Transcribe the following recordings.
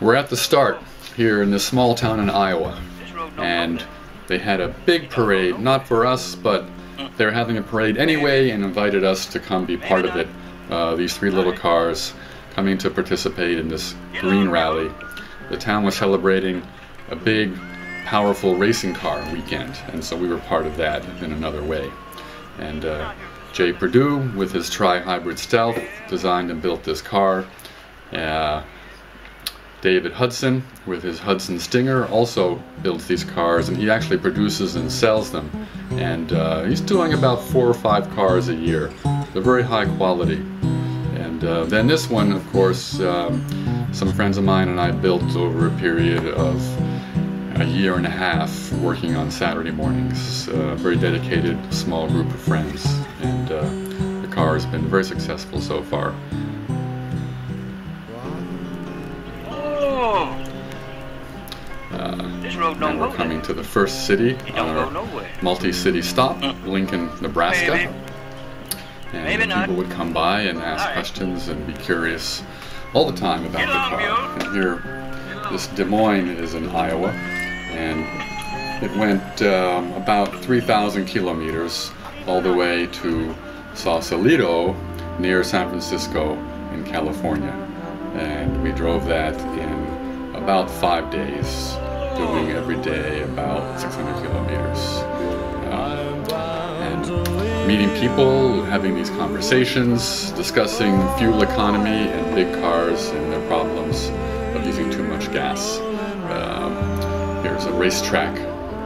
We're at the start here in this small town in Iowa, and they had a big parade, not for us, but they're having a parade anyway and invited us to come be part of it. These three little cars coming to participate in this green rally. The town was celebrating a big, powerful racing car weekend, and so we were part of that in another way. And Jay Perdue, with his Tri-Hybrid Stealth, designed and built this car. David Hudson, with his Hudson Stinger, also builds these cars, and he actually produces and sells them. And he's doing about 4 or 5 cars a year. They're very high quality. And then this one, of course, some friends of mine and I built over a period of a year and a half, working on Saturday mornings. A very dedicated small group of friends, and the car has been very successful so far. And we're coming to the first city on our multi-city stop, Lincoln, Nebraska. And people would come by and ask questions and be curious all the time about the car. And here, this Des Moines is in Iowa, and it went about 3,000 kilometers all the way to Sausalito near San Francisco in California. And we drove that in about 5 days, doing every day about 600 kilometers. And meeting people, having these conversations, discussing fuel economy and big cars and their problems of using too much gas. Here's a racetrack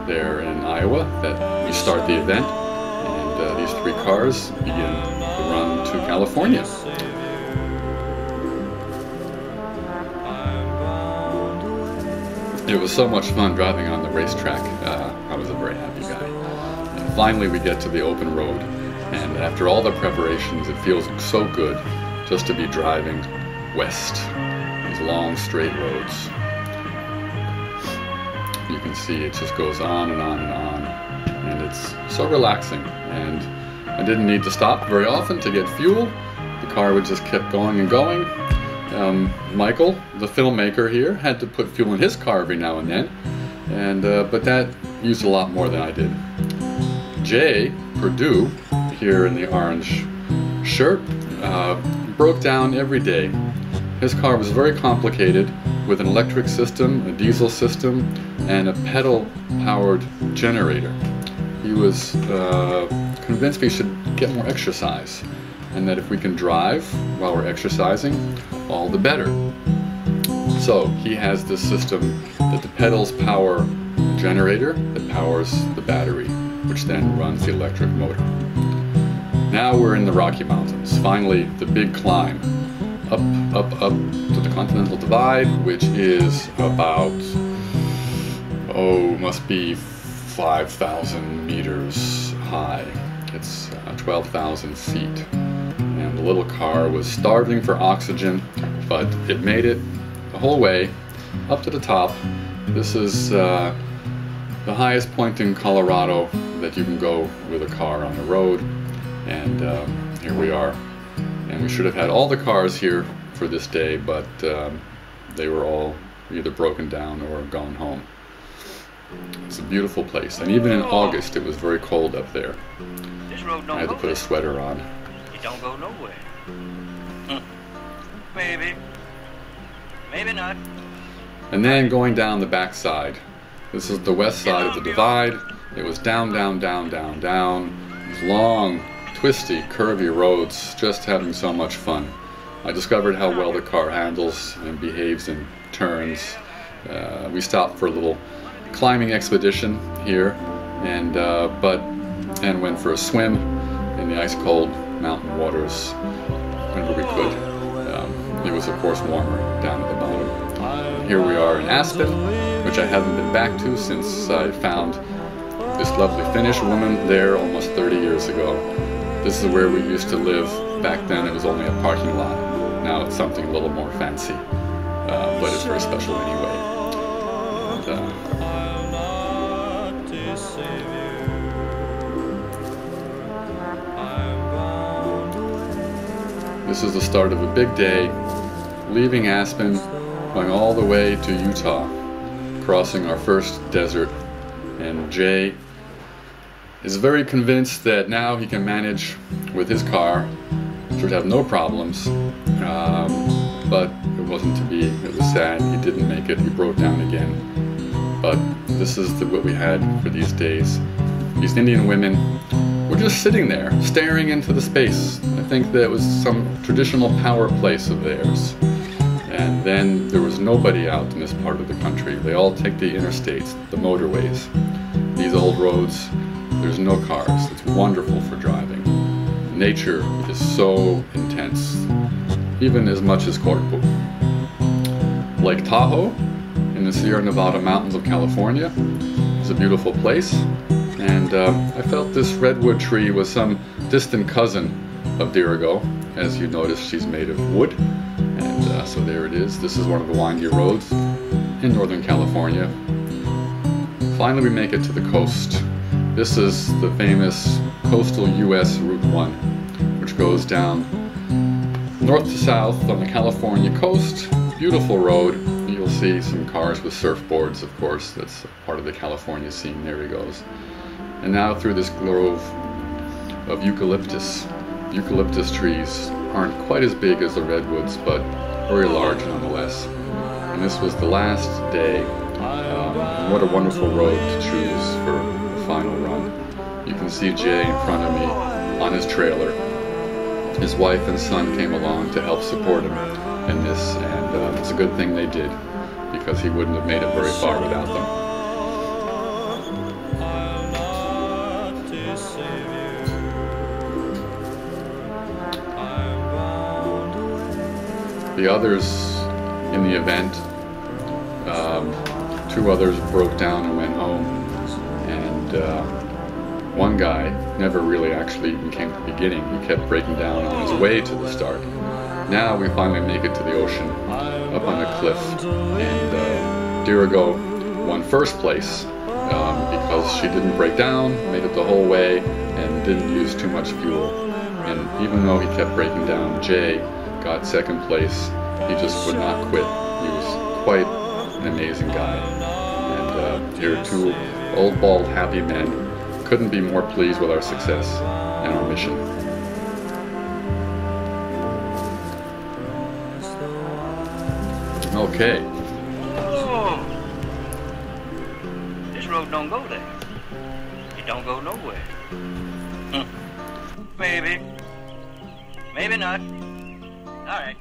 there in Iowa that we start the event, and these 3 cars begin the run to California. It was so much fun driving on the racetrack. I was a very happy guy. And finally we get to the open road, and after all the preparations, it feels so good just to be driving west, these long straight roads. You can see it just goes on and on and on, and it's so relaxing. And I didn't need to stop very often to get fuel. The car would just keep going and going. Michael, the filmmaker here, had to put fuel in his car every now and then, and but that used a lot more than I did. Jay Perdue, here in the orange shirt, broke down every day. His car was very complicated, with an electric system, a diesel system, and a pedal-powered generator. He was convinced we should get more exercise, and that if we can drive while we're exercising, all the better. So he has this system that the pedals power a generator that powers the battery, which then runs the electric motor. Now we're in the Rocky Mountains, finally the big climb, up to the Continental Divide, which is about, must be 5,000 meters high. It's 12,000 feet. And the little car was starving for oxygen, but it made it the whole way up to the top. This is the highest point in Colorado that you can go with a car on the road, and here we are. And we should have had all the cars here for this day, but they were all either broken down or gone home. It's a beautiful place, and even in August it was very cold up there. I had to put a sweater on. Don't go nowhere. Maybe. Maybe not. And then going down the back side. This is the west side of the divide. It was down, down, down, down, down. These long, twisty, curvy roads, just having so much fun. I discovered how well the car handles and behaves in turns. We stopped for a little climbing expedition here, and went for a swim in the ice-cold mountain waters whenever we could. It was of course warmer down at the bottom. Here we are in Aspen, which I haven't been back to since I found this lovely Finnish woman there almost 30 years ago. This is where we used to live. Back then it was only a parking lot. Now it's something a little more fancy, but it's very special anyway. This is the start of a big day, leaving Aspen, going all the way to Utah, crossing our first desert. And Jay is very convinced that now he can manage with his car, should have no problems, but it wasn't to be. It was sad. He didn't make it. He broke down again. But this is what we had for these days. These Indian women were just sitting there, staring into the space. I think that was some traditional power place of theirs. And then there was nobody out in this part of the country. They all take the interstates, the motorways. These old roads, there's no cars. It's wonderful for driving. Nature is so intense, even as much as Corpus. Lake Tahoe in the Sierra Nevada mountains of California is a beautiful place. And I felt this redwood tree was some distant cousin of Dirigo. As you notice, she's made of wood. And so there it is. This is one of the windy roads in Northern California. Finally, we make it to the coast. This is the famous coastal US Route 1, which goes down north to south on the California coast. Beautiful road. You'll see some cars with surfboards, of course. That's part of the California scene. There he goes. And now through this grove of eucalyptus. Eucalyptus trees aren't quite as big as the redwoods, but very large nonetheless. And this was the last day. And what a wonderful road to choose for the final run. You can see Jay in front of me on his trailer. His wife and son came along to help support him in this, and it's a good thing they did, because he wouldn't have made it very far without them. The others in the event, two others broke down and went home, and one guy never really actually even came to the beginning. He kept breaking down on his way to the start. Now we finally make it to the ocean, up on a cliff, and Dirigo won first place because she didn't break down, made it the whole way, and didn't use too much fuel. And even though he kept breaking down, Jay got second place. He just would not quit. He was quite an amazing guy. And here are two old, bald, happy men. Couldn't be more pleased with our success and our mission. Okay. Oh, this road don't go there. It don't go nowhere. Maybe. Maybe not. All right.